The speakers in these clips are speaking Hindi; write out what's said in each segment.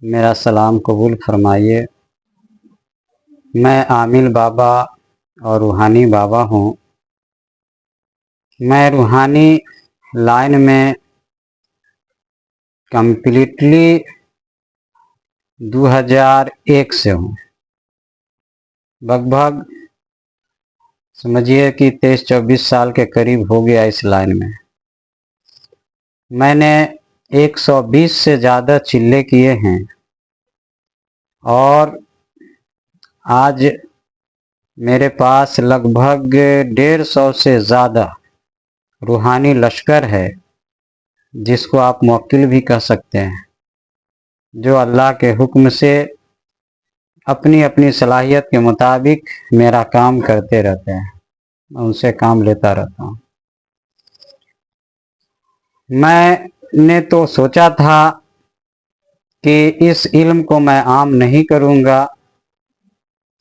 मेरा सलाम कबूल फरमाइए। मैं आमिल बाबा और रूहानी बाबा हूँ। मैं रूहानी लाइन में कम्प्लीटली 2001 से हूँ। लगभग समझिए कि 23-24 साल के करीब हो गया इस लाइन में। मैंने 120 से ज़्यादा चिल्ले किए हैं और आज मेरे पास लगभग 150 से ज़्यादा रूहानी लश्कर है, जिसको आप मुवक्किल भी कह सकते हैं, जो अल्लाह के हुक्म से अपनी अपनी सलाहियत के मुताबिक मेरा काम करते रहते हैं। मैं उनसे काम लेता रहता हूँ। मैंने तो सोचा था कि इस इल्म को मैं आम नहीं करूँगा,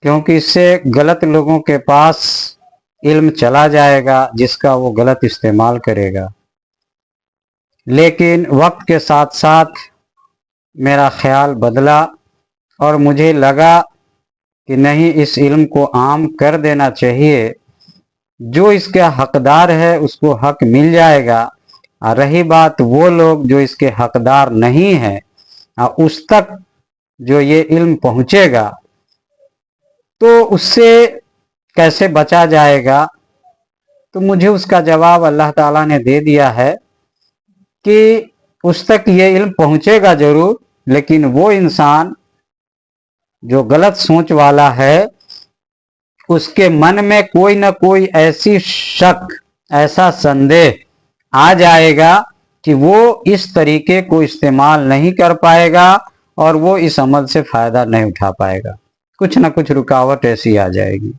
क्योंकि इससे गलत लोगों के पास इल्म चला जाएगा जिसका वो गलत इस्तेमाल करेगा। लेकिन वक्त के साथ साथ मेरा ख्याल बदला और मुझे लगा कि नहीं, इस इल्म को आम कर देना चाहिए। जो इसके हकदार है उसको हक मिल जाएगा। और रही बात वो लोग जो इसके हकदार नहीं है, उस तक जो ये इल्म पहुंचेगा, तो उससे कैसे बचा जाएगा? तो मुझे उसका जवाब अल्लाह ताला ने दे दिया है कि उस तक ये इल्म पहुंचेगा जरूर, लेकिन वो इंसान जो गलत सोच वाला है, उसके मन में कोई ना कोई ऐसी शक, ऐसा संदेह आ जाएगा कि वो इस तरीके को इस्तेमाल नहीं कर पाएगा और वो इस अमल से फायदा नहीं उठा पाएगा। कुछ ना कुछ रुकावट ऐसी आ जाएगी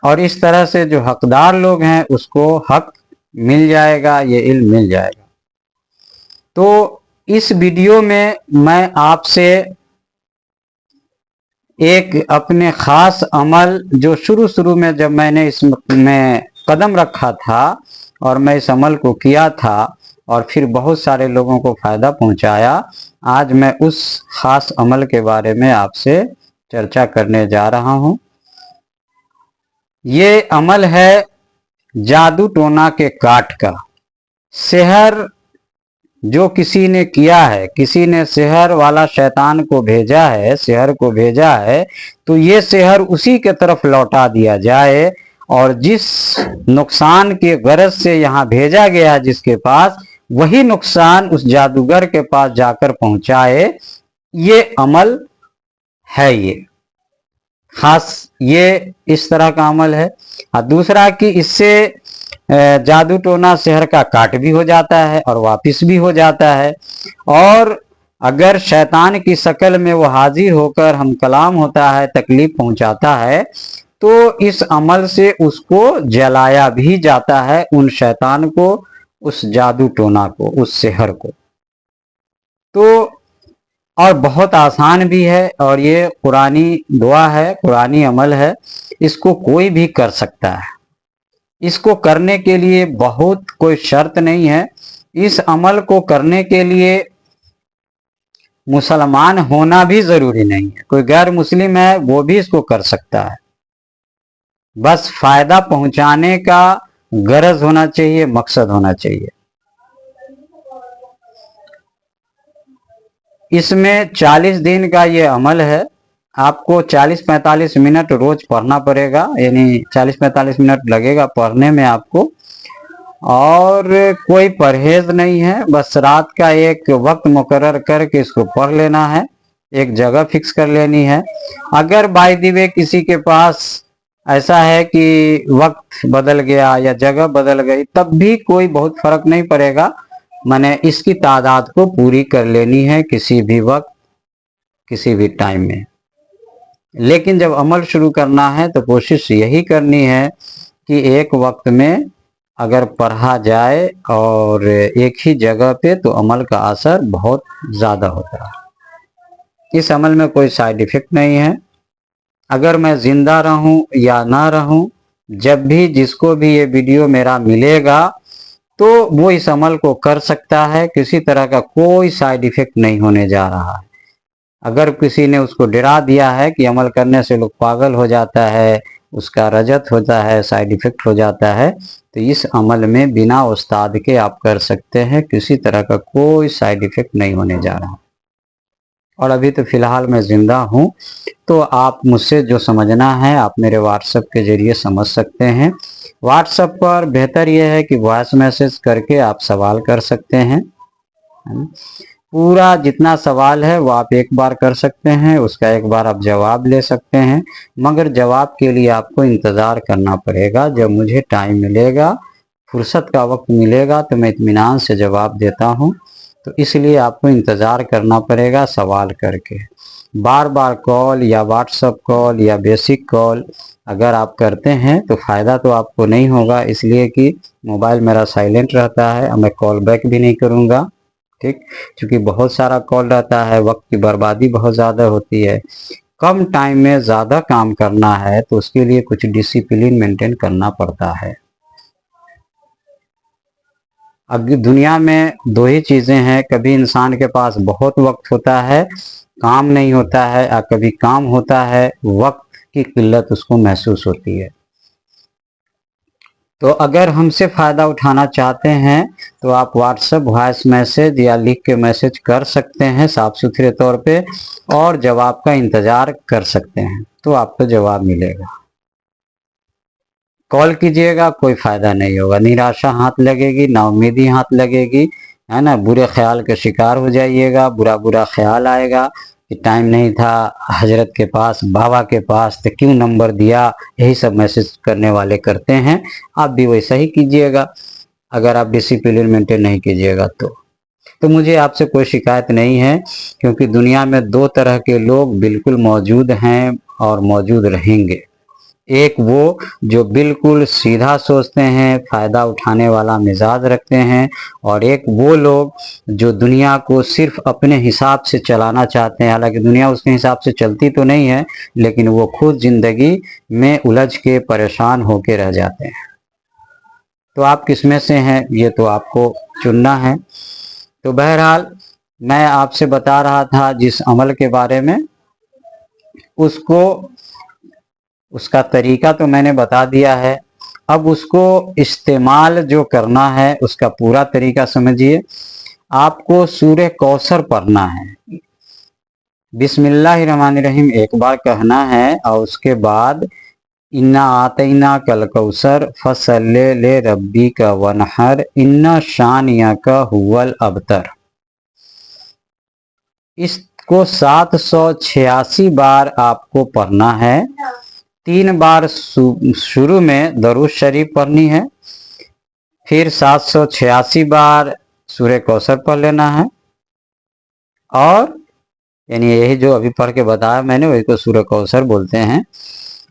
और इस तरह से जो हकदार लोग हैं उसको हक मिल जाएगा, ये इल्म मिल जाएगा। तो इस वीडियो में मैं आपसे एक अपने ख़ास अमल, जो शुरू शुरू में जब मैंने इसमें कदम रखा था और मैं इस अमल को किया था और फिर बहुत सारे लोगों को फ़ायदा पहुंचाया, आज मैं उस ख़ास अमल के बारे में आपसे चर्चा करने जा रहा हूं। ये अमल है जादू टोना के काट का। सेहर जो किसी ने किया है, किसी ने सेहर वाला शैतान को भेजा है, सेहर को भेजा है, तो ये सेहर उसी के तरफ लौटा दिया जाए और जिस नुकसान के गरज से यहाँ भेजा गया जिसके पास, वही नुकसान उस जादूगर के पास जाकर पहुंचाए। ये अमल है, ये खास, ये इस तरह का अमल है। और दूसरा कि इससे जादू टोना शहर का काट भी हो जाता है और वापिस भी हो जाता है। और अगर शैतान की शक्ल में वो हाजिर होकर हम कलाम होता है, तकलीफ पहुंचाता है, तो इस अमल से उसको जलाया भी जाता है, उन शैतान को, उस जादू टोना को, उस शहर को। तो और बहुत आसान भी है और ये कुरानी दुआ है, कुरानी अमल है, इसको कोई भी कर सकता है। इसको करने के लिए बहुत कोई शर्त नहीं है। इस अमल को करने के लिए मुसलमान होना भी जरूरी नहीं है। कोई गैर मुस्लिम है वो भी इसको कर सकता है। बस फायदा पहुंचाने का गरज होना चाहिए, मकसद होना चाहिए। इसमें 40 दिन का ये अमल है। आपको 40-45 मिनट रोज पढ़ना पड़ेगा, यानी 40-45 मिनट लगेगा पढ़ने में आपको। और कोई परहेज नहीं है, बस रात का एक वक्त मुकर्रर करके इसको पढ़ लेना है, एक जगह फिक्स कर लेनी है। अगर बाय द वे किसी के पास ऐसा है कि वक्त बदल गया या जगह बदल गई, तब भी कोई बहुत फर्क नहीं पड़ेगा। मैंने इसकी तादाद को पूरी कर लेनी है किसी भी वक्त, किसी भी टाइम में। लेकिन जब अमल शुरू करना है तो कोशिश यही करनी है कि एक वक्त में अगर पढ़ा जाए और एक ही जगह पे, तो अमल का असर बहुत ज़्यादा होता है। इस अमल में कोई साइड इफ़ेक्ट नहीं है। अगर मैं ज़िंदा रहूं या ना रहूं, जब भी जिसको भी ये वीडियो मेरा मिलेगा, तो वो इस अमल को कर सकता है। किसी तरह का कोई साइड इफ़ेक्ट नहीं होने जा रहा है। अगर किसी ने उसको डरा दिया है कि अमल करने से लोग पागल हो जाता है, उसका रजत होता है, साइड इफेक्ट हो जाता है, तो इस अमल में बिना उस्ताद के आप कर सकते हैं, किसी तरह का कोई साइड इफेक्ट नहीं होने जा रहा। और अभी तो फिलहाल मैं जिंदा हूँ, तो आप मुझसे जो समझना है आप मेरे व्हाट्सएप के जरिए समझ सकते हैं। व्हाट्सएप पर बेहतर यह है कि वॉइस मैसेज करके आप सवाल कर सकते हैं। पूरा जितना सवाल है वो आप एक बार कर सकते हैं, उसका एक बार आप जवाब ले सकते हैं, मगर जवाब के लिए आपको इंतज़ार करना पड़ेगा। जब मुझे टाइम मिलेगा, फुर्सत का वक्त मिलेगा, तो मैं इत्मीनान से जवाब देता हूँ। तो इसलिए आपको इंतज़ार करना पड़ेगा सवाल करके। बार बार कॉल या व्हाट्सएप कॉल या बेसिक कॉल अगर आप करते हैं तो फ़ायदा तो आपको नहीं होगा, इसलिए कि मोबाइल मेरा साइलेंट रहता है और मैं कॉल बैक भी नहीं करूँगा। ठीक, क्योंकि बहुत सारा कॉल रहता है, वक्त की बर्बादी बहुत ज़्यादा होती है। कम टाइम में ज़्यादा काम करना है तो उसके लिए कुछ डिसिप्लिन मेंटेन करना पड़ता है। अब दुनिया में दो ही चीज़ें हैं, कभी इंसान के पास बहुत वक्त होता है, काम नहीं होता है, और कभी काम होता है, वक्त की किल्लत उसको महसूस होती है। तो अगर हमसे फ़ायदा उठाना चाहते हैं तो आप व्हाट्सएप वॉइस मैसेज या लिख के मैसेज कर सकते हैं साफ सुथरे तौर पे, और जवाब का इंतज़ार कर सकते हैं, तो आपको जवाब मिलेगा। कॉल कीजिएगा कोई फ़ायदा नहीं होगा, निराशा हाथ लगेगी, नाउम्मीदी हाथ लगेगी, है ना, बुरे ख्याल के शिकार हो जाइएगा, बुरा बुरा ख्याल आएगा कि टाइम नहीं था हजरत के पास, बाबा के पास, तो क्यों नंबर दिया, यही सब मैसेज करने वाले करते हैं। आप भी वैसा ही कीजिएगा अगर आप डिसिप्लिन मेंटेन नहीं कीजिएगा तो मुझे आपसे कोई शिकायत नहीं है, क्योंकि दुनिया में दो तरह के लोग बिल्कुल मौजूद हैं और मौजूद रहेंगे। एक वो जो बिल्कुल सीधा सोचते हैं, फ़ायदा उठाने वाला मिजाज रखते हैं, और एक वो लोग जो दुनिया को सिर्फ अपने हिसाब से चलाना चाहते हैं। हालांकि दुनिया उसके हिसाब से चलती तो नहीं है, लेकिन वो खुद ज़िंदगी में उलझ के परेशान होके रह जाते हैं। तो आप किस में से हैं ये तो आपको चुनना है। तो बहरहाल मैं आपसे बता रहा था जिस अमल के बारे में, उसको उसका तरीका तो मैंने बता दिया है। अब उसको इस्तेमाल जो करना है उसका पूरा तरीका समझिए। आपको सूरह कौसर पढ़ना है, बिस्मिल्लाहिर्रहमानिर्रहीम एक बार कहना है, और उसके बाद इन्ना आतईना कल कौसर फसल्ले ले रब्बी का वनहर इन्ना शानिया का हुवल अबतर। इसको 786 बार आपको पढ़ना है। 3 बार शुरू में दरूद शरीफ पढ़नी है, फिर 786 बार सूरह कौसर पढ़ लेना है, और यानी यही जो अभी पढ़ के बताया मैंने वही को सूरह कौसर बोलते हैं।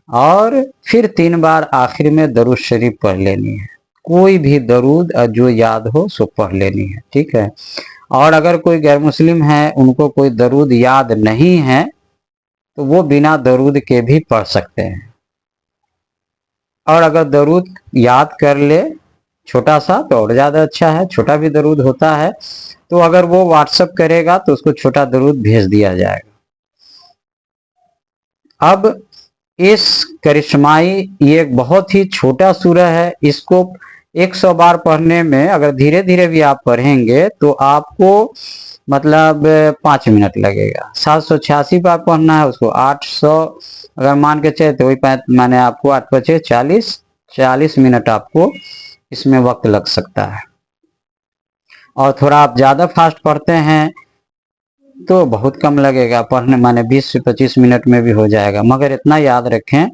और फिर 3 बार आखिर में दरूद शरीफ पढ़ लेनी है, कोई भी दरूद जो याद हो सो पढ़ लेनी है, ठीक है। और अगर कोई गैर मुस्लिम है, उनको कोई दरूद याद नहीं है, तो वो बिना दरूद के भी पढ़ सकते हैं। और अगर दरूद याद कर ले छोटा सा तो और ज़्यादा अच्छा है, छोटा भी दरूद होता है, तो अगर वो व्हाट्सएप करेगा तो उसको छोटा दरूद भेज दिया जाएगा। अब इस करिश्माई, ये एक बहुत ही छोटा सूरह है, इसको 100 बार पढ़ने में अगर धीरे धीरे भी आप पढ़ेंगे तो आपको मतलब 5 मिनट लगेगा। 786 बार पढ़ना है, उसको 800 अगर मान के चले तो वही मैंने आपको 8 बचे 40 मिनट आपको इसमें वक्त लग सकता है। और थोड़ा आप ज़्यादा फास्ट पढ़ते हैं तो बहुत कम लगेगा पढ़ने, माने 20 से 25 मिनट में भी हो जाएगा। मगर इतना याद रखें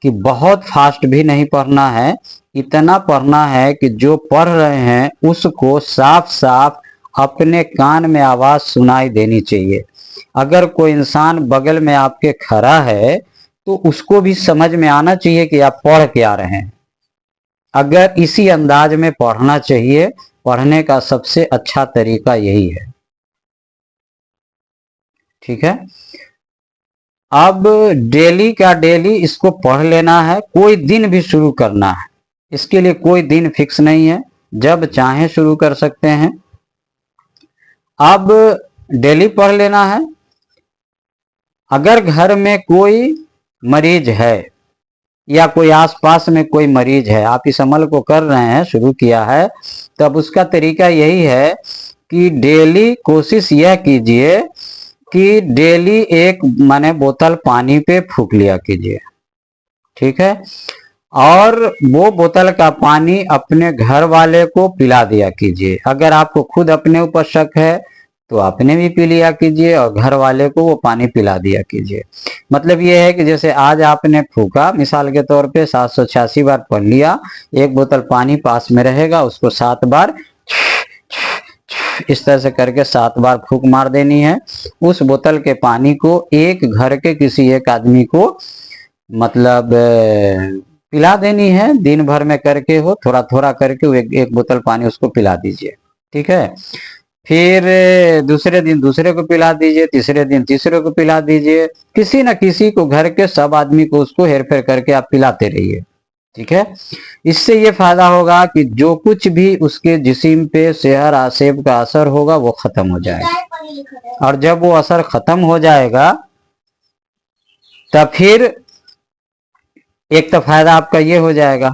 कि बहुत फास्ट भी नहीं पढ़ना है, इतना पढ़ना है कि जो पढ़ रहे हैं उसको साफ साफ अपने कान में आवाज़ सुनाई देनी चाहिए। अगर कोई इंसान बगल में आपके खड़ा है तो उसको भी समझ में आना चाहिए कि आप पढ़ क्या रहे हैं। अगर इसी अंदाज में पढ़ना चाहिए, पढ़ने का सबसे अच्छा तरीका यही है, ठीक है। अब डेली का डेली इसको पढ़ लेना है, कोई दिन भी शुरू करना है, इसके लिए कोई दिन फिक्स नहीं है, जब चाहे शुरू कर सकते हैं। अब डेली पढ़ लेना है, अगर घर में कोई मरीज है या कोई आसपास में कोई मरीज है, आप इस अमल को कर रहे हैं, शुरू किया है, तब उसका तरीका यही है कि डेली कोशिश यह कीजिए कि डेली एक माने बोतल पानी पे फूंक लिया कीजिए, ठीक है। और वो बोतल का पानी अपने घर वाले को पिला दिया कीजिए। अगर आपको खुद अपने ऊपर शक है तो आपने भी पी लिया कीजिए और घर वाले को वो पानी पिला दिया कीजिए। मतलब ये है कि जैसे आज आपने फूका, मिसाल के तौर पे 786 बार पढ़ लिया, एक बोतल पानी पास में रहेगा, उसको 7 बार इस तरह से करके 7 बार फूंक मार देनी है। उस बोतल के पानी को एक घर के किसी एक आदमी को मतलब पिला देनी है। दिन भर में करके हो, थोड़ा थोड़ा करके वो एक बोतल पानी उसको पिला दीजिए, ठीक है। फिर दूसरे दिन दूसरे को पिला दीजिए, तीसरे दिन तीसरे को पिला दीजिए, किसी न किसी को, घर के सब आदमी को उसको हेर फेर करके आप पिलाते रहिए, ठीक है। इससे ये फायदा होगा कि जो कुछ भी उसके जिस्म पे सेहर आसेब का असर होगा वो खत्म हो जाएगा। और जब वो असर खत्म हो जाएगा तब फिर एक तो फायदा आपका ये हो जाएगा।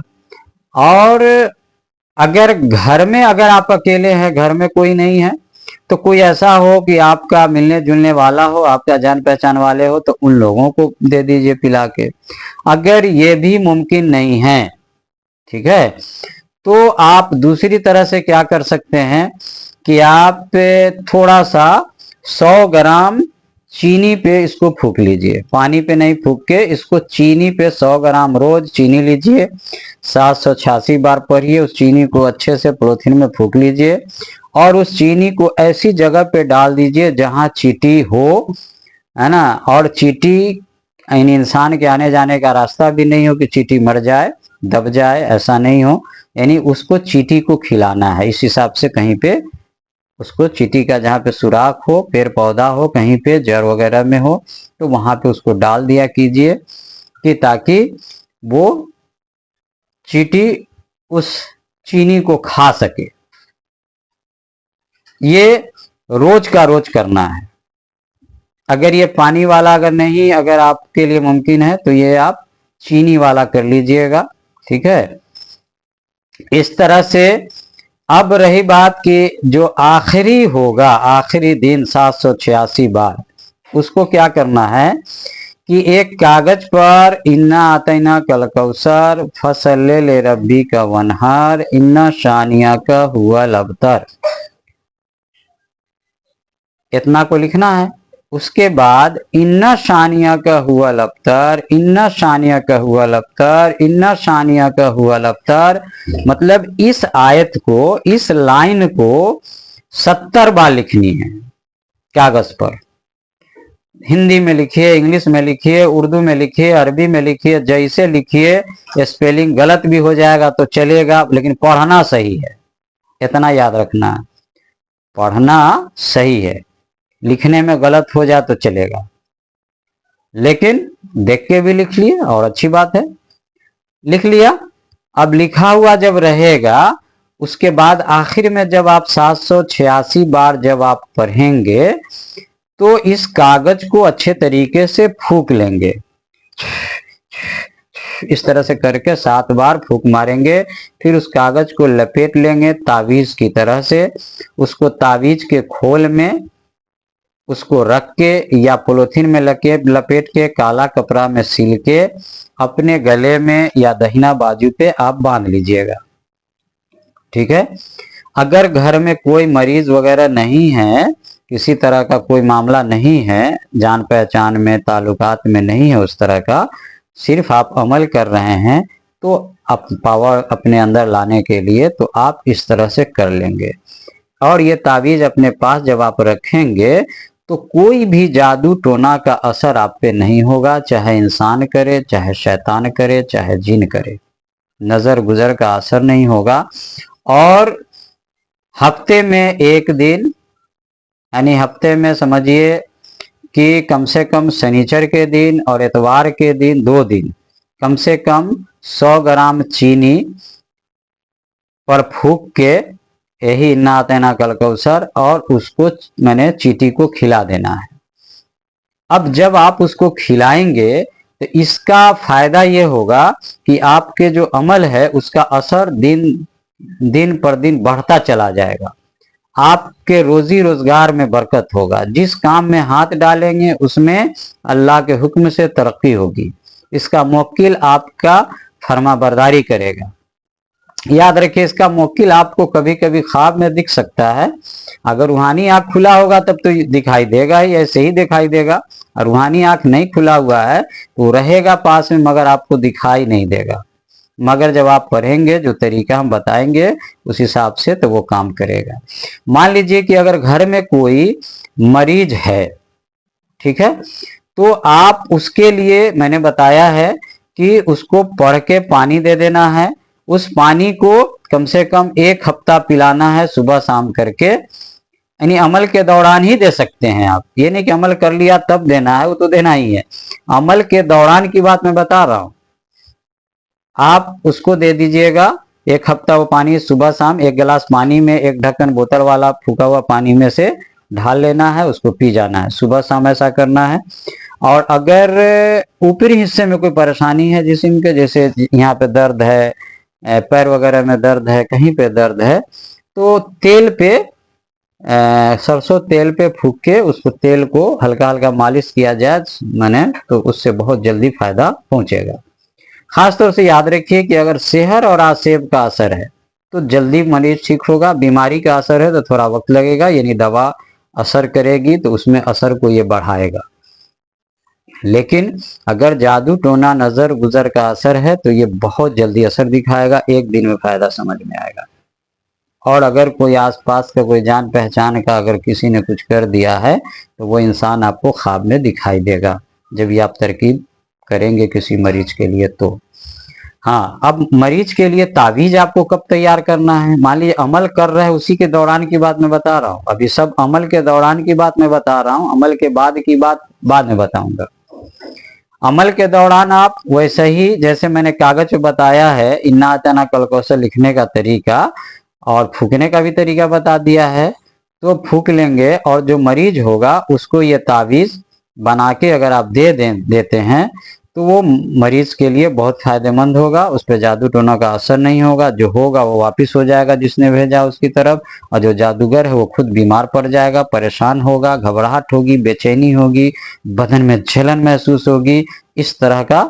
और अगर घर में, अगर आप अकेले हैं, घर में कोई नहीं है, तो कोई ऐसा हो कि आपका मिलने जुलने वाला हो, आपका जान पहचान वाले हो, तो उन लोगों को दे दीजिए पिला के। अगर ये भी मुमकिन नहीं है, ठीक है, तो आप दूसरी तरह से क्या कर सकते हैं कि आप थोड़ा सा 100 ग्राम चीनी पे इसको फूक लीजिए। पानी पे नहीं फूक के इसको चीनी पे 100 ग्राम रोज चीनी लीजिए, 786 बार पढ़िए, उस चीनी को अच्छे से पॉलिथीन में फूक लीजिए और उस चीनी को ऐसी जगह पे डाल दीजिए जहां चींटी हो, है ना। और चींटी इन इंसान के आने जाने का रास्ता भी नहीं हो कि चींटी मर जाए, दब जाए, ऐसा नहीं हो। यानी उसको चींटी को खिलाना है, इस हिसाब से कहीं पे उसको चींटी का जहाँ पे सुराख हो, पेड़ पौधा हो, कहीं पे जड़ वगैरह में हो, तो वहां पे उसको डाल दिया कीजिए कि ताकि वो चींटी उस चीनी को खा सके। ये रोज का रोज करना है। अगर ये पानी वाला अगर नहीं, अगर आपके लिए मुमकिन है तो ये आप चीनी वाला कर लीजिएगा, ठीक है। इस तरह से अब रही बात कि जो आखिरी होगा, आखिरी दिन 786 बार, उसको क्या करना है कि एक कागज पर इन्ना आतना कल कौसर फसल ले रब्बी का वनहार इन्ना शानिया का हुआ लबतर, इतना को लिखना है। उसके बाद इन्ना शानिया का हुआ लबतर, इन्ना शानिया का हुआ लबतर, इन्ना शानिया का हुआ लबतर, मतलब इस आयत को, इस लाइन को 70 बार लिखनी है कागज पर। हिंदी में लिखिए, इंग्लिश में लिखिए, उर्दू में लिखिए, अरबी में लिखिए, जैसे लिखिए। स्पेलिंग गलत भी हो जाएगा तो चलेगा, लेकिन पढ़ना सही है, इतना याद रखना है, पढ़ना सही है। लिखने में गलत हो जाए तो चलेगा, लेकिन देख के भी लिख लिए और अच्छी बात है, लिख लिया। अब लिखा हुआ जब रहेगा, उसके बाद आखिर में जब आप 786 बार जब आप पढ़ेंगे तो इस कागज को अच्छे तरीके से फूंक लेंगे, इस तरह से करके 7 बार फूंक मारेंगे। फिर उस कागज को लपेट लेंगे तावीज की तरह से, उसको तावीज के खोल में उसको रख के या पॉलिथीन में लपेट के काला कपड़ा में सील के अपने गले में या दहिना बाजू पे आप बांध लीजिएगा, ठीक है। अगर घर में कोई मरीज वगैरह नहीं है, किसी तरह का कोई मामला नहीं है, जान पहचान में ताल्लुकात में नहीं है उस तरह का, सिर्फ आप अमल कर रहे हैं, तो आप पावर अपने अंदर लाने के लिए तो आप इस तरह से कर लेंगे। और ये तावीज अपने पास जब आप रखेंगे तो कोई भी जादू टोना का असर आप पे नहीं होगा, चाहे इंसान करे, चाहे शैतान करे, चाहे जिन करे, नजर गुजर का असर नहीं होगा। और हफ्ते में एक दिन, यानी हफ्ते में समझिए कि कम से कम शनिचर के दिन और इतवार के दिन 2 दिन कम से कम 100 ग्राम चीनी पर फूंक के यही इन्ना आतना कल कौसर और उसको मैंने चींटी को खिला देना है। अब जब आप उसको खिलाएंगे तो इसका फायदा ये होगा कि आपके जो अमल है उसका असर दिन दिन पर दिन बढ़ता चला जाएगा। आपके रोजी रोजगार में बरकत होगा, जिस काम में हाथ डालेंगे उसमें अल्लाह के हुक्म से तरक्की होगी। इसका मुवक्किल आपका फरमाबरदारी करेगा। याद रखिए, इसका मुवक्किल आपको कभी कभी ख्वाब में दिख सकता है। अगर रूहानी आंख खुला होगा तब तो दिखाई देगा ही, ऐसे ही दिखाई देगा। और रूहानी आंख नहीं खुला हुआ है तो रहेगा पास में मगर आपको दिखाई नहीं देगा। मगर जब आप पढ़ेंगे, जो तरीका हम बताएंगे उस हिसाब से तो वो काम करेगा। मान लीजिए कि अगर घर में कोई मरीज है, ठीक है, तो आप उसके लिए मैंने बताया है कि उसको पढ़ के पानी दे देना है। उस पानी को कम से कम 1 हफ्ता पिलाना है, सुबह शाम करके। यानी अमल के दौरान ही दे सकते हैं आप, ये नहीं कि अमल कर लिया तब देना है, वो तो देना ही है। अमल के दौरान की बात मैं बता रहा हूं। आप उसको दे दीजिएगा 1 हफ्ता वो पानी, सुबह शाम 1 गिलास पानी में 1 ढक्कन बोतल वाला फूका हुआ पानी में से ढाल लेना है, उसको पी जाना है। सुबह शाम ऐसा करना है। और अगर ऊपरी हिस्से में कोई परेशानी है जिस्म के, जैसे यहाँ पे दर्द है, पैर वगैरह में दर्द है, कहीं पे दर्द है, तो तेल पे, सरसों तेल पे फूक के उसको, तेल को हल्का हल्का मालिश किया जाए मैंने, तो उससे बहुत जल्दी फायदा पहुंचेगा। खासतौर से याद रखिए कि अगर सेहर और आसेब का असर है तो जल्दी मरीज ठीक होगा। बीमारी का असर है तो थोड़ा वक्त लगेगा, यानी दवा असर करेगी तो उसमें असर को ये बढ़ाएगा। लेकिन अगर जादू टोना नजर गुजर का असर है तो ये बहुत जल्दी असर दिखाएगा, 1 दिन में फायदा समझ में आएगा। और अगर कोई आसपास का कोई जान पहचान का अगर किसी ने कुछ कर दिया है तो वो इंसान आपको ख्वाब में दिखाई देगा, जब ये आप तरकीब करेंगे किसी मरीज के लिए तो। हाँ, अब मरीज के लिए तावीज आपको कब तैयार करना है? मान लीजिए अमल कर रहे हैं, उसी के दौरान की बात मैं बता रहा हूँ। अभी सब अमल के दौरान की बात मैं बता रहा हूँ, अमल के बाद की बात बाद में बताऊंगा। अमल के दौरान आप वैसे ही जैसे मैंने कागज पे बताया है, इन्ना अचाना कल कौशल लिखने का तरीका और फूकने का भी तरीका बता दिया है, तो फूक लेंगे और जो मरीज होगा उसको ये तावीज बना के अगर आप देते हैं तो वो मरीज के लिए बहुत फायदेमंद होगा। उस पर जादू टोना का असर नहीं होगा, जो होगा वो वापिस हो जाएगा जिसने भेजा उसकी तरफ, और जो जादूगर है वो खुद बीमार पड़ जाएगा, परेशान होगा, घबराहट होगी, बेचैनी होगी, बदन में जलन महसूस होगी। इस तरह का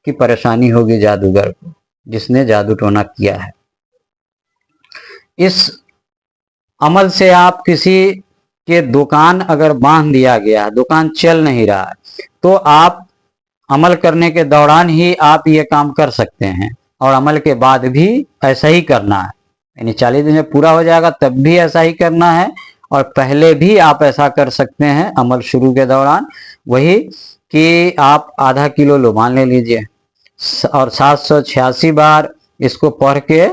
की परेशानी होगी जादूगर को, जिसने जादू टोना किया है। इस अमल से आप किसी के दुकान अगर बांध दिया गया, दुकान चल नहीं रहा है, तो आप अमल करने के दौरान ही आप ये काम कर सकते हैं, और अमल के बाद भी ऐसा ही करना है। यानी 40 दिन में पूरा हो जाएगा तब भी ऐसा ही करना है, और पहले भी आप ऐसा कर सकते हैं अमल शुरू के दौरान। वही कि आप आधा किलो लोबान ले लीजिए और 786 बार इसको पढ़ के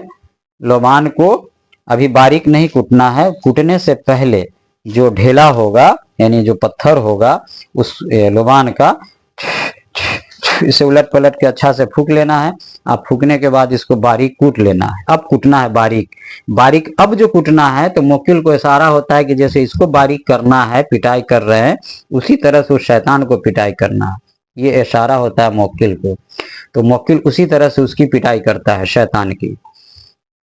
लोबान को, अभी बारीक नहीं कूटना है, कूटने से पहले जो ढेला होगा यानी जो पत्थर होगा उस लोबान का, इसे उलट पलट के अच्छा से फूक लेना है। अब फूकने के बाद इसको बारीक कूट लेना है। अब कूटना है बारीक बारीक। अब जो कूटना है तो मुवक्किल को इशारा होता है कि जैसे इसको बारीक करना है, पिटाई कर रहे हैं, उसी तरह से उस शैतान को पिटाई करना है, ये इशारा होता है मुवक्किल को। तो मुवक्किल उसी तरह से उसकी पिटाई करता है शैतान की।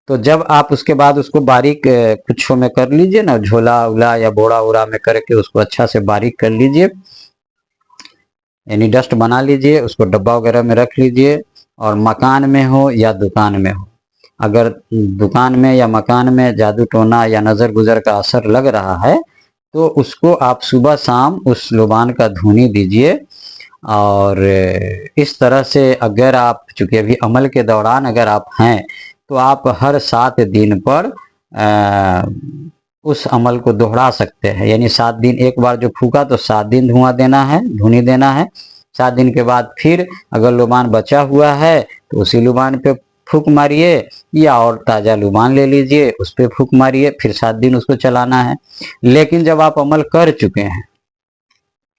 तो जब आप उसके बाद उसको बारीक कुछ में कर लीजिए ना, झोला उला या बोड़ा उड़ा में करके उसको अच्छा से बारीक कर लीजिए, यानी डस्ट बना लीजिए, उसको डब्बा वगैरह में रख लीजिए। और मकान में हो या दुकान में हो, अगर दुकान में या मकान में जादू टोना या नज़र गुजर का असर लग रहा है तो उसको आप सुबह शाम उस लोबान का धुनी दीजिए। और इस तरह से अगर आप, चूंकि अभी अमल के दौरान अगर आप हैं, तो आप हर 7 दिन पर उस अमल को दोहरा सकते हैं। यानी 7 दिन, एक बार जो फूका तो 7 दिन धुआं देना है, धुनी देना है। 7 दिन के बाद फिर अगर लुबान बचा हुआ है तो उसी लुबान पे फूक मारिए, या और ताज़ा लुबान ले लीजिए उस पर फूक मारिए, फिर 7 दिन उसको चलाना है। लेकिन जब आप अमल कर चुके हैं,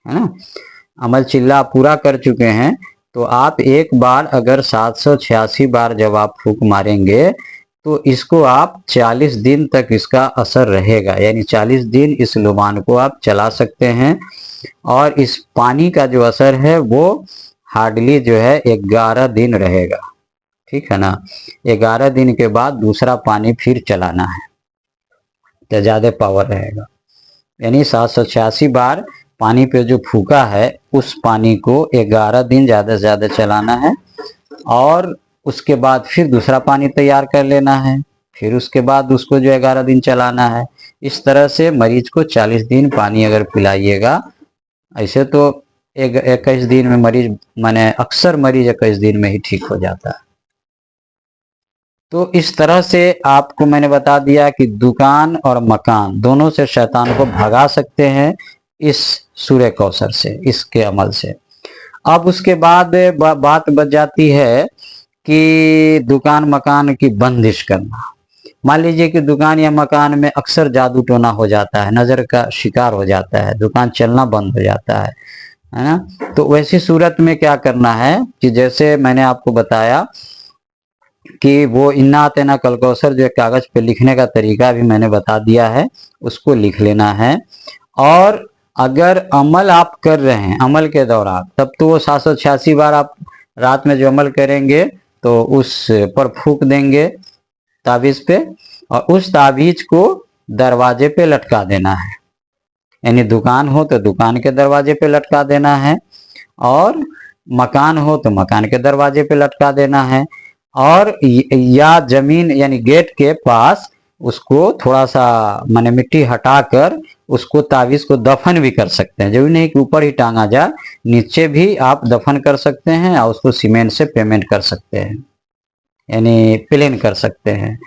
है ना, अमल चिल्ला पूरा कर चुके हैं, तो आप एक बार अगर 786 बार जब आप फूक मारेंगे तो इसको आप 40 दिन तक इसका असर रहेगा, यानी 40 दिन इस लुबान को आप चला सकते हैं। और इस पानी का जो असर है वो हार्डली जो है 11 दिन रहेगा, ठीक है ना। 11 दिन के बाद दूसरा पानी फिर चलाना है तो ज़्यादा पावर रहेगा। यानी 786 बार पानी पे जो फूका है उस पानी को 11 दिन ज़्यादा से ज़्यादा चलाना है, और उसके बाद फिर दूसरा पानी तैयार कर लेना है, फिर उसके बाद उसको जो 11 दिन चलाना है। इस तरह से मरीज को 40 दिन पानी अगर पिलाइएगा, ऐसे तो 21 दिन में मरीज, माने अक्सर मरीज 21 दिन में ही ठीक हो जाता है। तो इस तरह से आपको मैंने बता दिया कि दुकान और मकान दोनों से शैतान को भगा सकते हैं इस सूर्य कौशर से, इसके अमल से। अब उसके बाद बात बच जाती है कि दुकान मकान की बंदिश करना। मान लीजिए कि दुकान या मकान में अक्सर जादू टोना हो जाता है, नजर का शिकार हो जाता है, दुकान चलना बंद हो जाता है ना। तो वैसी सूरत में क्या करना है कि जैसे मैंने आपको बताया कि वो इन्ना तेना कलकौसर जो कागज पे लिखने का तरीका भी मैंने बता दिया है, उसको लिख लेना है। और अगर अमल आप कर रहे हैं अमल के दौरान, तब तो वो 786 बार आप रात में जो अमल करेंगे तो उस पर फूक देंगे ताबीज पे, और उस ताबीज को दरवाजे पे लटका देना है। यानी दुकान हो तो दुकान के दरवाजे पे लटका देना है, और मकान हो तो मकान के दरवाजे पे लटका देना है, और या जमीन यानी गेट के पास उसको थोड़ा सा माने मिट्टी हटाकर उसको ताबीज को दफन भी कर सकते हैं। जरूरी नहीं कि ऊपर ही टांगा जाए, नीचे भी आप दफन कर सकते हैं और उसको सीमेंट से पेमेंट कर सकते हैं, यानी प्लेन कर सकते हैं।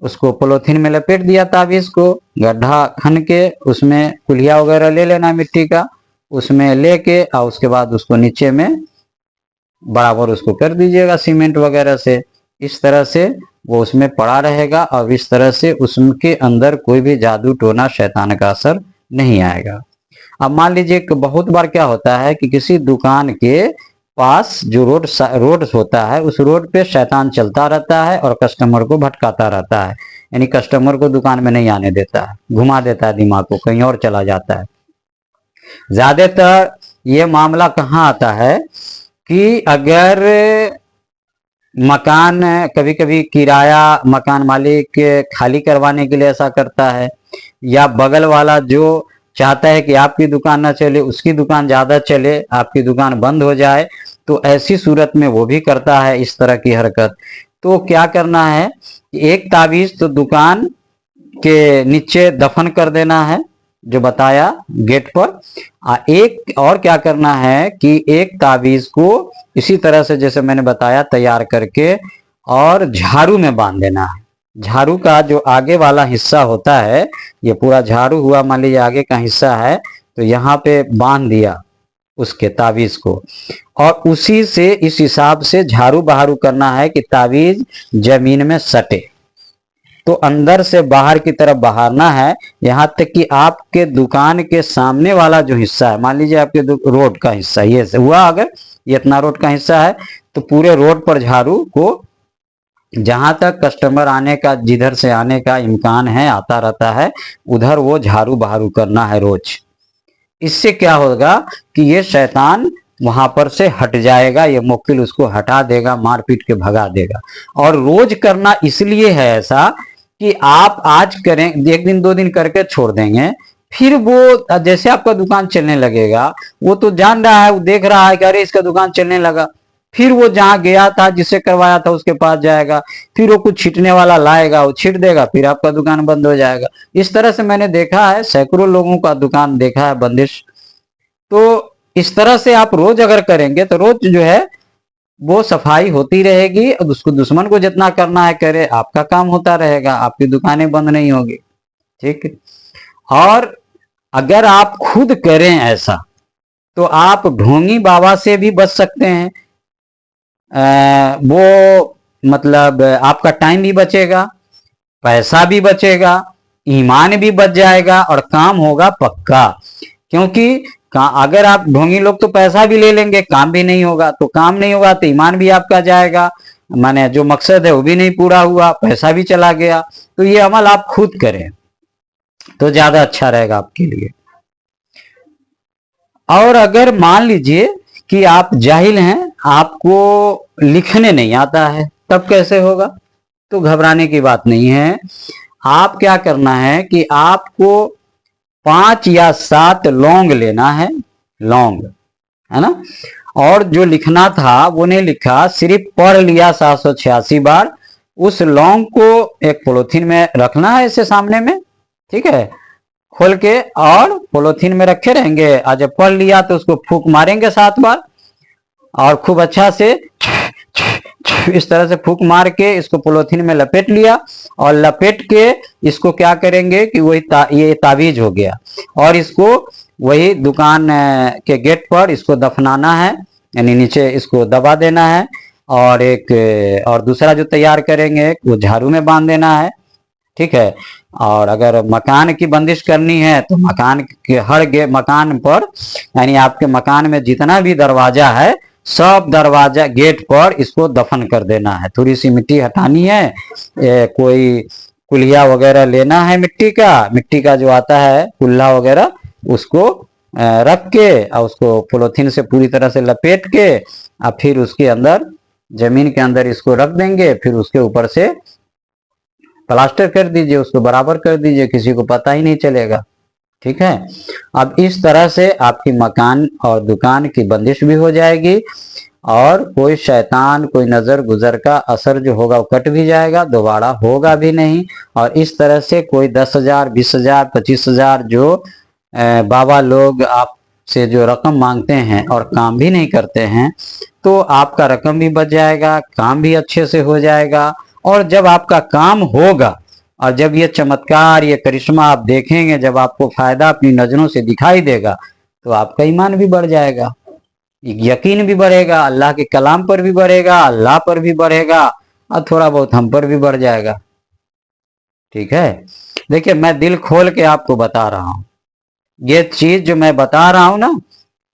उसको पोलोथीन में लपेट दिया ताबीज को, गड्ढा खन के उसमें कुल्हिया वगैरह ले लेना मिट्टी का, उसमें लेके और उसके बाद उसको नीचे में बराबर उसको कर दीजिएगा सीमेंट वगैरह से। इस तरह से वो उसमें पड़ा रहेगा और इस तरह से उसके अंदर कोई भी जादू टोना शैतान का असर नहीं आएगा। अब मान लीजिए कि बहुत बार क्या होता है कि किसी दुकान के पास जो रोड होता है उस रोड पे शैतान चलता रहता है और कस्टमर को भटकाता रहता है, यानी कस्टमर को दुकान में नहीं आने देता है, घुमा देता है दिमाग को, कहीं और चला जाता है। ज्यादातर ये मामला कहाँ आता है कि अगर मकान कभी कभी किराया मकान मालिक खाली करवाने के लिए ऐसा करता है, या बगल वाला जो चाहता है कि आपकी दुकान ना चले, उसकी दुकान ज्यादा चले, आपकी दुकान बंद हो जाए, तो ऐसी सूरत में वो भी करता है इस तरह की हरकत। तो क्या करना है, एक ताबीज तो दुकान के नीचे दफन कर देना है जो बताया गेट पर, एक और क्या करना है कि एक ताबीज को इसी तरह से जैसे मैंने बताया तैयार करके और झाड़ू में बांध देना है। झाड़ू का जो आगे वाला हिस्सा होता है, ये पूरा झाड़ू हुआ, मान लीजिए आगे का हिस्सा है, तो यहाँ पे बांध दिया उसके ताबीज को, और उसी से इस हिसाब से झाड़ू बहारू करना है कि ताबीज जमीन में सटे। तो अंदर से बाहर की तरफ बहारना है, यहाँ तक कि आपके दुकान के सामने वाला जो हिस्सा है, मान लीजिए आपके रोड का हिस्सा ये हुआ, अगर ये इतना रोड का हिस्सा है तो पूरे रोड पर झाड़ू को जहां तक कस्टमर आने का, जिधर से आने का इम्कान है, आता रहता है, उधर वो झाड़ू बहारू करना है रोज। इससे क्या होगा कि ये शैतान वहां पर से हट जाएगा, ये मुक्किल उसको हटा देगा, मारपीट के भगा देगा। और रोज करना इसलिए है ऐसा कि आप आज करें, एक दिन दो दिन करके छोड़ देंगे, फिर वो जैसे आपका दुकान चलने लगेगा, वो तो जान रहा है, वो देख रहा है कि अरे इसका दुकान चलने लगा, फिर वो जहां गया था जिससे करवाया था उसके पास जाएगा, फिर वो कुछ छीटने वाला लाएगा, वो छीट देगा, फिर आपका दुकान बंद हो जाएगा। इस तरह से मैंने देखा है, सैकड़ों लोगों का दुकान देखा है बंदिश। तो इस तरह से आप रोज अगर करेंगे तो रोज जो है वो सफाई होती रहेगी, और उसको दुश्मन को जितना करना है करे, आपका काम होता रहेगा, आपकी दुकानें बंद नहीं होगी, ठीक है। और अगर आप खुद करें ऐसा तो आप ढोंगी बाबा से भी बच सकते हैं। वो मतलब आपका टाइम भी बचेगा, पैसा भी बचेगा, ईमान भी बच जाएगा और काम होगा पक्का। क्योंकि अगर आप ढोंगी लोग तो पैसा भी ले लेंगे, काम भी नहीं होगा, तो काम नहीं होगा तो ईमान भी आपका जाएगा, माने जो मकसद है वो भी नहीं पूरा हुआ, पैसा भी चला गया। तो ये अमल आप खुद करें तो ज्यादा अच्छा रहेगा आपके लिए। और अगर मान लीजिए कि आप जाहिल हैं, आपको लिखने नहीं आता है, तब कैसे होगा? तो घबराने की बात नहीं है। आप क्या करना है कि आपको 5 या 7 लौंग लेना है, लौंग, है ना। और जो लिखना था वो नहीं लिखा, सिर्फ पढ़ लिया 786 बार। उस लौंग को एक पॉलिथीन में रखना है ऐसे सामने में, ठीक है, खोल के, और पॉलिथीन में रखे रहेंगे। और जब पढ़ लिया तो उसको फूंक मारेंगे 7 बार, और खूब अच्छा से इस तरह से फूंक मार के इसको पॉलिथीन में लपेट लिया। और लपेट के इसको क्या करेंगे कि वही ये ताबीज हो गया, और इसको वही दुकान के गेट पर इसको दफनाना है, यानी नीचे इसको दबा देना है। और एक और दूसरा जो तैयार करेंगे वो झाड़ू में बांध देना है, ठीक है। और अगर मकान की बंदिश करनी है तो मकान के हर मकान पर, यानी आपके मकान में जितना भी दरवाजा है सब दरवाजा गेट पर इसको दफन कर देना है। थोड़ी सी मिट्टी हटानी है, कोई कुल्हिया वगैरह लेना है मिट्टी का जो आता है कुल्ला वगैरह, उसको रख के और उसको पॉलिथीन से पूरी तरह से लपेट के और फिर उसके अंदर जमीन के अंदर इसको रख देंगे। फिर उसके ऊपर से प्लास्टर कर दीजिए, उसको बराबर कर दीजिए, किसी को पता ही नहीं चलेगा, ठीक है। अब इस तरह से आपकी मकान और दुकान की बंदिश भी हो जाएगी, और कोई शैतान, कोई नजर गुजर का असर जो होगा वो कट भी जाएगा, दोबारा होगा भी नहीं। और इस तरह से कोई 10,000, 20,000, 25,000 जो बाबा लोग आपसे जो रकम मांगते हैं और काम भी नहीं करते हैं, तो आपका रकम भी बच जाएगा, काम भी अच्छे से हो जाएगा। और जब आपका काम होगा और जब ये चमत्कार, ये करिश्मा आप देखेंगे, जब आपको फायदा अपनी नजरों से दिखाई देगा, तो आपका ईमान भी बढ़ जाएगा, यकीन भी बढ़ेगा, अल्लाह के कलाम पर भी बढ़ेगा, अल्लाह पर भी बढ़ेगा, और थोड़ा बहुत हम पर भी बढ़ जाएगा, ठीक है। देखिए, मैं दिल खोल के आपको बता रहा हूं, ये चीज जो मैं बता रहा हूं ना,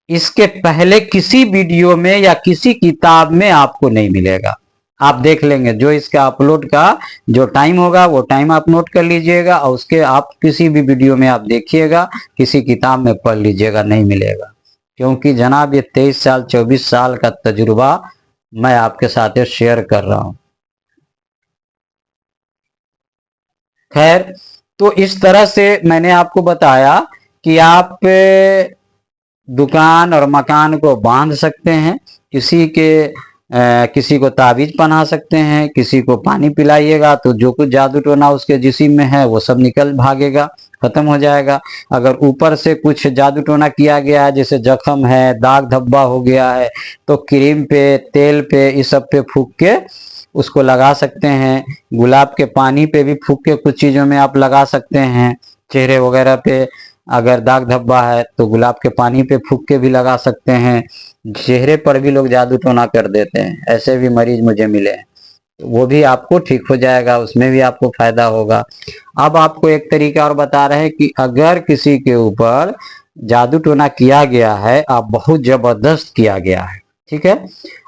इसके पहले किसी वीडियो में या किसी किताब में आपको नहीं मिलेगा। आप देख लेंगे, जो इसका अपलोड का जो टाइम होगा वो टाइम आप नोट कर लीजिएगा, और उसके आप किसी भी वीडियो में आप देखिएगा, किसी किताब में पढ़ लीजिएगा, नहीं मिलेगा। क्योंकि जनाब ये 23 साल 24 साल का तजुर्बा मैं आपके साथ शेयर कर रहा हूं। खैर, तो इस तरह से मैंने आपको बताया कि आप दुकान और मकान को बांध सकते हैं, किसी को ताबीज पहना सकते हैं, किसी को पानी पिलाइएगा तो जो कुछ जादू टोना उसके जिस्म में है वो सब निकल भागेगा, खत्म हो जाएगा। अगर ऊपर से कुछ जादू टोना किया गया है, जैसे जख्म है, दाग धब्बा हो गया है, तो क्रीम पे, तेल पे, इस सब पे फूंक के उसको लगा सकते हैं। गुलाब के पानी पे भी फूंक के कुछ चीजों में आप लगा सकते हैं। चेहरे वगैरह पे अगर दाग धब्बा है तो गुलाब के पानी पे फूंक के भी लगा सकते हैं। चेहरे पर भी लोग जादू टोना कर देते हैं, ऐसे भी मरीज मुझे मिले हैं, वो भी आपको ठीक हो जाएगा, उसमें भी आपको फायदा होगा। अब आपको एक तरीका और बता रहे हैं कि अगर किसी के ऊपर जादू टोना किया गया है, आप बहुत जबरदस्त किया गया है, ठीक है,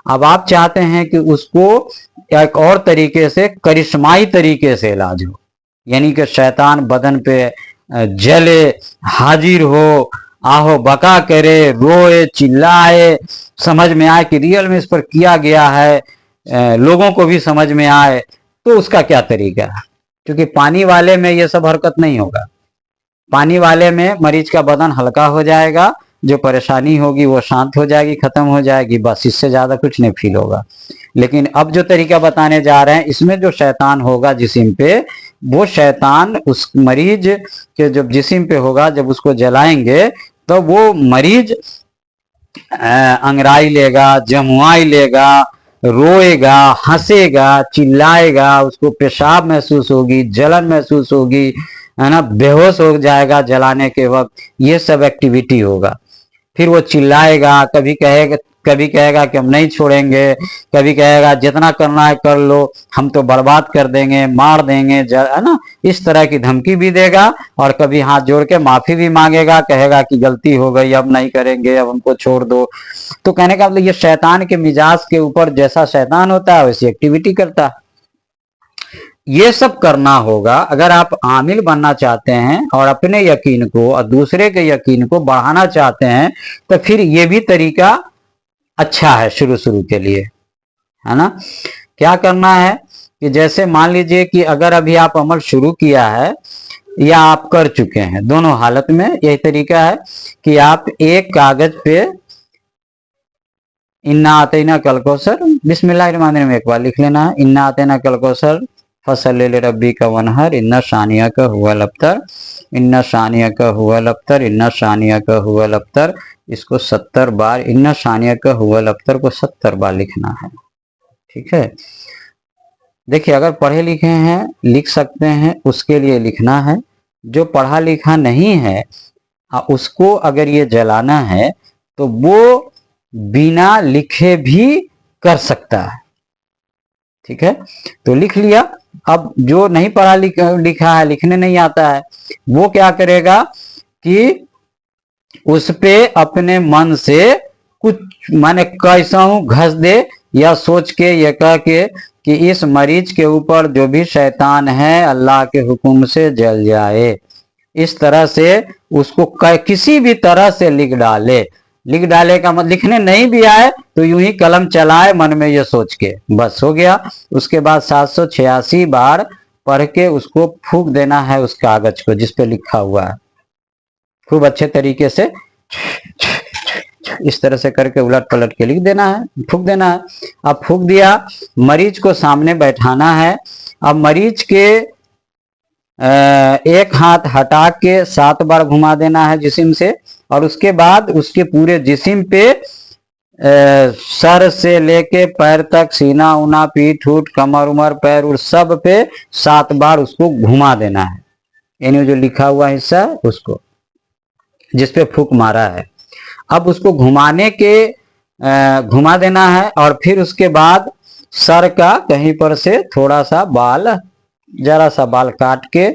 अब आप चाहते हैं कि उसको एक और तरीके से, करिश्माई तरीके से इलाज हो, यानी कि शैतान बदन पे जले, हाजिर हो, आहो बका करे, रोए, चिल्लाए, समझ में आए कि रियल में इस पर किया गया है, लोगों को भी समझ में आए, तो उसका क्या तरीका है। क्योंकि पानी वाले में ये सब हरकत नहीं होगा। पानी वाले में मरीज का बदन हल्का हो जाएगा, जो परेशानी होगी वो शांत हो जाएगी, खत्म हो जाएगी, बस, इससे ज्यादा कुछ नहीं फील होगा। लेकिन अब जो तरीका बताने जा रहे हैं, इसमें जो शैतान होगा जिस्म पे, वो शैतान उस मरीज के जब जिस्म पे होगा, जब उसको जलाएंगे तो वो मरीज अंगड़ाई लेगा, जमुआई लेगा, रोएगा, हंसेगा, चिल्लाएगा, उसको पेशाब महसूस होगी, जलन महसूस होगी, है ना, बेहोश हो जाएगा जलाने के वक्त, ये सब एक्टिविटी होगा। फिर वो चिल्लाएगा, कभी कहेगा, कभी कहेगा कि हम नहीं छोड़ेंगे, कभी कहेगा जितना करना है कर लो, हम तो बर्बाद कर देंगे, मार देंगे, है ना, इस तरह की धमकी भी देगा। और कभी हाथ जोड़ के माफी भी मांगेगा, कहेगा कि गलती हो गई, अब नहीं करेंगे, अब हमको छोड़ दो। तो कहने का मतलब ये शैतान के मिजाज के ऊपर, जैसा शैतान होता है वैसी एक्टिविटी करता है। ये सब करना होगा अगर आप आमिल बनना चाहते हैं और अपने यकीन को और दूसरे के यकीन को बढ़ाना चाहते हैं, तो फिर ये भी तरीका अच्छा है शुरू शुरू के लिए, है ना। क्या करना है कि जैसे मान लीजिए कि अगर अभी आप अमल शुरू किया है या आप कर चुके हैं, दोनों हालत में यही तरीका है कि आप एक कागज पे इन्ना आतेना कल कौसर बिस्मिल्लाहिर्रहमानिर्रहीम एक बार लिख लेना है। इन्ना आतेना कल कौसर फसल रब्बी का वनहर इन्ना शानिया का हुआ लफ्तर, इन्ना शानिया का हुआ लफ्तर, इन्ना शानिया का हुआ लफ्तर। इसको 70 बार, इन्ना शानिया का हुआ लफ्तर को 70 बार लिखना है। ठीक है, देखिए अगर पढ़े लिखे हैं लिख सकते हैं, उसके लिए लिखना है। जो पढ़ा लिखा नहीं है उसको अगर ये जलाना है तो वो बिना लिखे भी कर सकता है। ठीक है, तो लिख लिया। अब जो नहीं पढ़ा लिखा है, लिखने नहीं आता है, वो क्या करेगा कि उस पे अपने मन से कुछ माने कैसा हूं घस दे, या सोच के ये कह के कि इस मरीज के ऊपर जो भी शैतान है अल्लाह के हुक्म से जल जाए। इस तरह से उसको किसी भी तरह से लिख डाले। लिख डाले का मतलब लिखने नहीं भी आए तो यूं ही कलम चलाए मन में ये सोच के, बस हो गया। उसके बाद 786 बार पढ़ के उसको फूंक देना है उस कागज को जिस पे लिखा हुआ है, खूब अच्छे तरीके से इस तरह से करके उलट पलट के लिख देना है, फूंक देना है। अब फूंक दिया, मरीज को सामने बैठाना है। अब मरीज के एक हाथ हटा के 7 बार घुमा देना है जिस्म से, और उसके बाद उसके पूरे जिस्म पे सर से लेके पैर तक, सीना उना, पीठ उठ, कमर उमर, पैर उर सब पे 7 बार उसको घुमा देना है। यानी जो लिखा हुआ हिस्सा उसको जिसपे फूंक मारा है, अब उसको घुमाने के घुमा देना है। और फिर उसके बाद सर का कहीं पर से थोड़ा सा बाल, जरा सा बाल काट के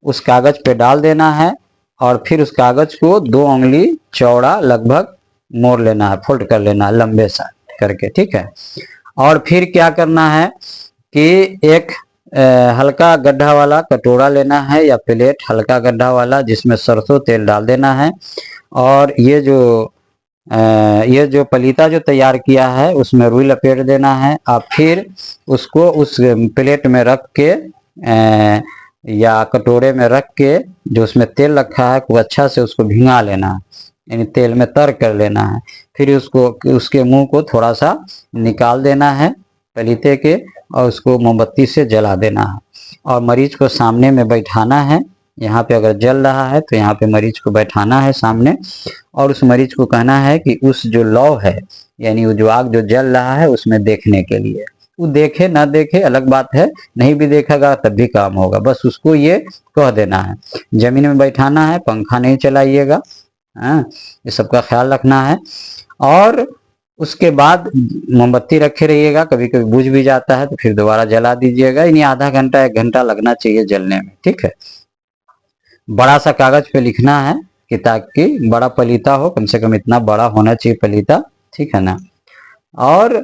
उस कागज पे डाल देना है, और फिर उस कागज को 2 उंगली चौड़ा लगभग मोड़ लेना है, फोल्ड कर लेना है लंबे सा करके। ठीक है, और फिर क्या करना है कि एक हल्का गड्ढा वाला कटोरा लेना है या प्लेट, हल्का गड्ढा वाला, जिसमें सरसों तेल डाल देना है। और ये जो पलीता जो तैयार किया है उसमें रुई लपेट देना है। अब फिर उसको उस प्लेट में रख के या कटोरे में रख के जो उसमें तेल रखा है खूब अच्छा से उसको भिंगा लेना है, यानी तेल में तर कर लेना है। फिर उसको उसके मुंह को थोड़ा सा निकाल देना है पलीते के, और उसको मोमबत्ती से जला देना है। और मरीज को सामने में बैठाना है, यहाँ पे अगर जल रहा है तो यहाँ पे मरीज को बैठाना है सामने, और उस मरीज को कहना है कि उस जो लौ है, यानी वो जो आग जो जल रहा है उसमें देखने के लिए। वो देखे ना देखे अलग बात है, नहीं भी देखेगा तब भी काम होगा, बस उसको ये कह देना है। जमीन में बैठाना है, पंखा नहीं चलाइएगा, ये सबका ख्याल रखना है। और उसके बाद मोमबत्ती रखे रहिएगा, कभी कभी बुझ भी जाता है तो फिर दोबारा जला दीजिएगा। यानी आधा घंटा 1 घंटा लगना चाहिए जलने में। ठीक है, बड़ा सा कागज पे लिखना है कि ताकि बड़ा पलीता हो, कम से कम इतना बड़ा होना चाहिए पलीता, ठीक है ना। और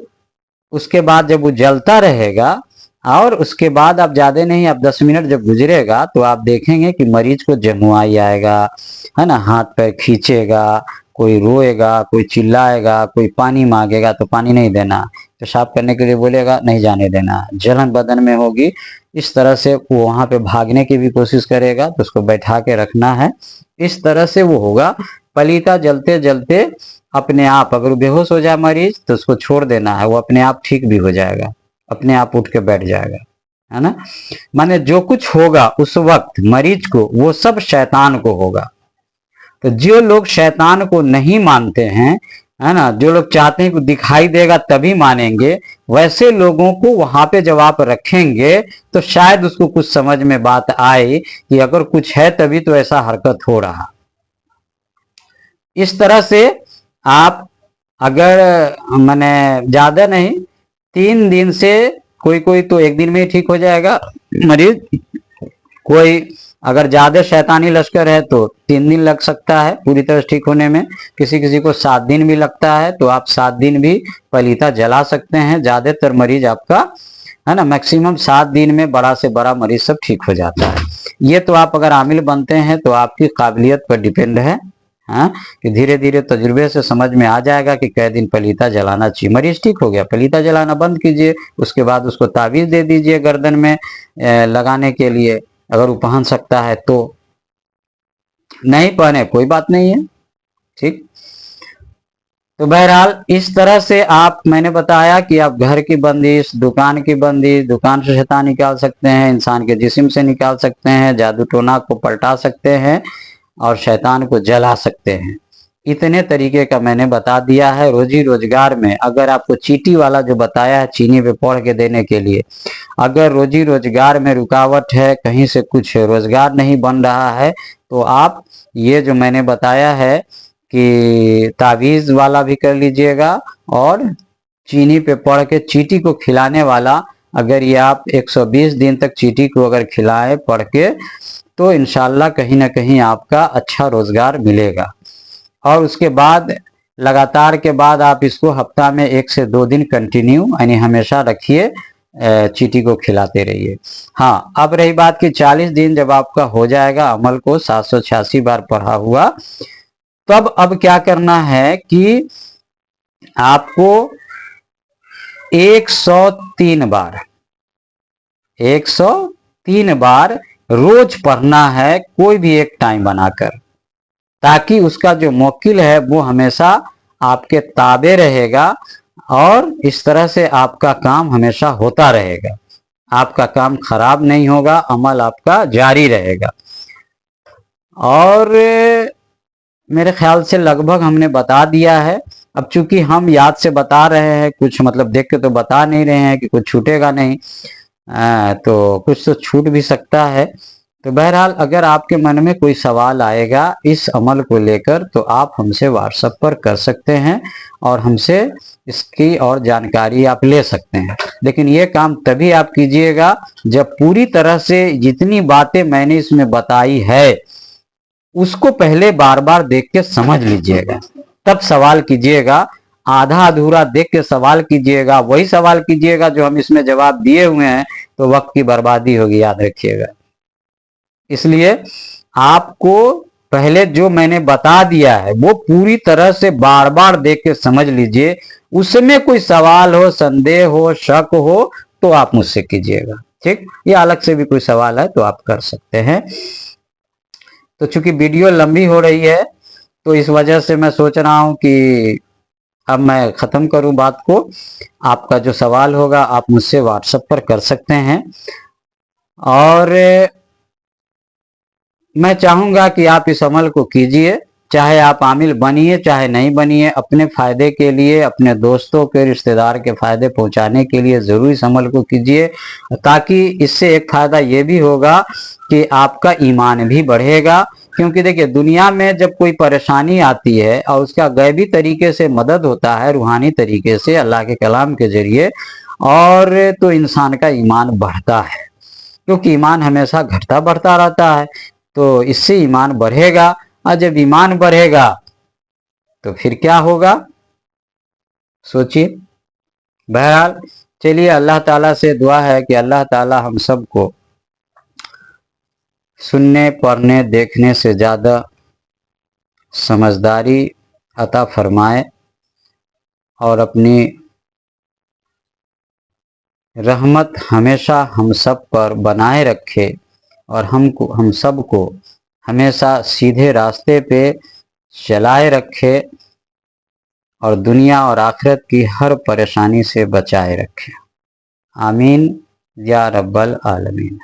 उसके बाद जब वो जलता रहेगा, और उसके बाद आप ज्यादा नहीं, आप 10 मिनट जब गुजरेगा तो आप देखेंगे कि मरीज को जमुआई आएगा, है ना, हाथ पैर खींचेगा, कोई रोएगा, कोई चिल्लाएगा, कोई पानी मांगेगा तो पानी नहीं देना, पेशाब करने के लिए बोलेगा नहीं जाने देना, जलन बदन में होगी, इस तरह से वो वहां पे भागने की भी कोशिश करेगा तो उसको बैठा के रखना है। इस तरह से वो होगा। पलीता जलते जलते अपने आप, अगर बेहोश हो जाए मरीज तो उसको छोड़ देना है, वो अपने आप ठीक भी हो जाएगा, अपने आप उठ के बैठ जाएगा, है ना। माने जो कुछ होगा उस वक्त मरीज को, वो सब शैतान को होगा। तो जो लोग शैतान को नहीं मानते हैं, है ना, जो लोग चाहते हैं कि दिखाई देगा तभी मानेंगे, वैसे लोगों को वहां पे जब आप रखेंगे तो शायद उसको कुछ समझ में बात आए कि अगर कुछ है तभी तो ऐसा हरकत हो रहा। इस तरह से आप अगर मैंने ज्यादा नहीं, 3 दिन से, कोई कोई तो एक दिन में ही ठीक हो जाएगा मरीज, कोई अगर ज्यादा शैतानी लश्कर है तो 3 दिन लग सकता है पूरी तरह से ठीक होने में, किसी किसी को 7 दिन भी लगता है, तो आप 7 दिन भी पलीता जला सकते हैं। ज्यादातर मरीज आपका है ना मैक्सिमम 7 दिन में बड़ा से बड़ा मरीज सब ठीक हो जाता है। ये तो आप अगर आमिल बनते हैं तो आपकी काबिलियत पर डिपेंड है, हाँ, कि धीरे धीरे तजुर्बे से समझ में आ जाएगा कि कै दिन पलीता जलाना चाहिए। मरीज ठीक हो गया, पलीता जलाना बंद कीजिए, उसके बाद उसको ताबीज दे दीजिए गर्दन में लगाने के लिए, अगर वो पहन सकता है तो। नहीं पहने कोई बात नहीं है, ठीक। तो बहरहाल इस तरह से आप, मैंने बताया कि आप घर की बंदिश, दुकान की बंदिश, दुकान से शैतान निकाल सकते हैं, इंसान के जिस्म से निकाल सकते हैं, जादू टोना को पलटा सकते हैं और शैतान को जला सकते हैं। इतने तरीके का मैंने बता दिया है। रोजी रोजगार में अगर आपको चीटी वाला जो बताया है चीनी पे पढ़ के देने के लिए, अगर रोजी रोजगार में रुकावट है, कहीं से कुछ रोजगार नहीं बन रहा है, तो आप ये जो मैंने बताया है कि तावीज वाला भी कर लीजिएगा, और चीनी पे पढ़ के चीटी को खिलाने वाला, अगर ये आप 120 दिन तक चीटी को अगर खिलाए पढ़ के, तो इंशाल्लाह कहीं ना कहीं आपका अच्छा रोजगार मिलेगा। और उसके बाद लगातार के बाद आप इसको हफ्ता में 1 से 2 दिन कंटिन्यू यानी हमेशा रखिए, चीटी को खिलाते रहिए। हाँ, अब रही बात कि 40 दिन जब आपका हो जाएगा अमल को 786 बार पढ़ा हुआ, तब अब क्या करना है कि आपको 103 बार रोज पढ़ना है, कोई भी एक टाइम बनाकर, ताकि उसका जो मोक्किल है वो हमेशा आपके ताबे रहेगा, और इस तरह से आपका काम हमेशा होता रहेगा, आपका काम खराब नहीं होगा, अमल आपका जारी रहेगा। और मेरे ख्याल से लगभग हमने बता दिया है। अब चूंकि हम याद से बता रहे हैं, कुछ मतलब देख के तो बता नहीं रहे हैं कि कुछ छूटेगा नहीं, तो कुछ तो छूट भी सकता है। तो बहरहाल अगर आपके मन में कोई सवाल आएगा इस अमल को लेकर, तो आप हमसे व्हाट्सएप पर कर सकते हैं और हमसे इसकी और जानकारी आप ले सकते हैं। लेकिन ये काम तभी आप कीजिएगा जब पूरी तरह से जितनी बातें मैंने इसमें बताई है उसको पहले बार बार देख के समझ लीजिएगा, तब सवाल कीजिएगा। आधा अधूरा देख के सवाल कीजिएगा, वही सवाल कीजिएगा जो हम इसमें जवाब दिए हुए हैं, तो वक्त की बर्बादी होगी, याद रखिएगा। इसलिए आपको पहले जो मैंने बता दिया है वो पूरी तरह से बार बार देख के समझ लीजिए, उसमें कोई सवाल हो, संदेह हो, शक हो, तो आप मुझसे कीजिएगा, ठीक। या अलग से भी कोई सवाल है तो आप कर सकते हैं। तो चूंकि वीडियो लंबी हो रही है, तो इस वजह से मैं सोच रहा हूं कि अब मैं ख़त्म करूं बात को। आपका जो सवाल होगा आप मुझसे व्हाट्सएप पर कर सकते हैं, और मैं चाहूंगा कि आप इस अमल को कीजिए, चाहे आप आमिल बनिए चाहे नहीं बनिए, अपने फ़ायदे के लिए, अपने दोस्तों के, रिश्तेदार के फ़ायदे पहुंचाने के लिए ज़रूर इस अमल को कीजिए, ताकि इससे एक फ़ायदा ये भी होगा कि आपका ईमान भी बढ़ेगा। क्योंकि देखिए, दुनिया में जब कोई परेशानी आती है और उसका गैबी तरीके से मदद होता है, रूहानी तरीके से अल्लाह के कलाम के जरिए, और तो इंसान का ईमान बढ़ता है, क्योंकि ईमान हमेशा घटता बढ़ता रहता है। तो इससे ईमान बढ़ेगा, और जब ईमान बढ़ेगा तो फिर क्या होगा, सोचिए। बहरहाल चलिए, अल्लाह ताला से दुआ है कि अल्लाह ताला हम सबको सुनने, पढ़ने, देखने से ज़्यादा समझदारी अता फरमाए, और अपनी रहमत हमेशा हम सब पर बनाए रखे, और हम सबको हमेशा सीधे रास्ते पे चलाए रखे, और दुनिया और आखिरत की हर परेशानी से बचाए रखे। आमीन या रब्बल आलमीन।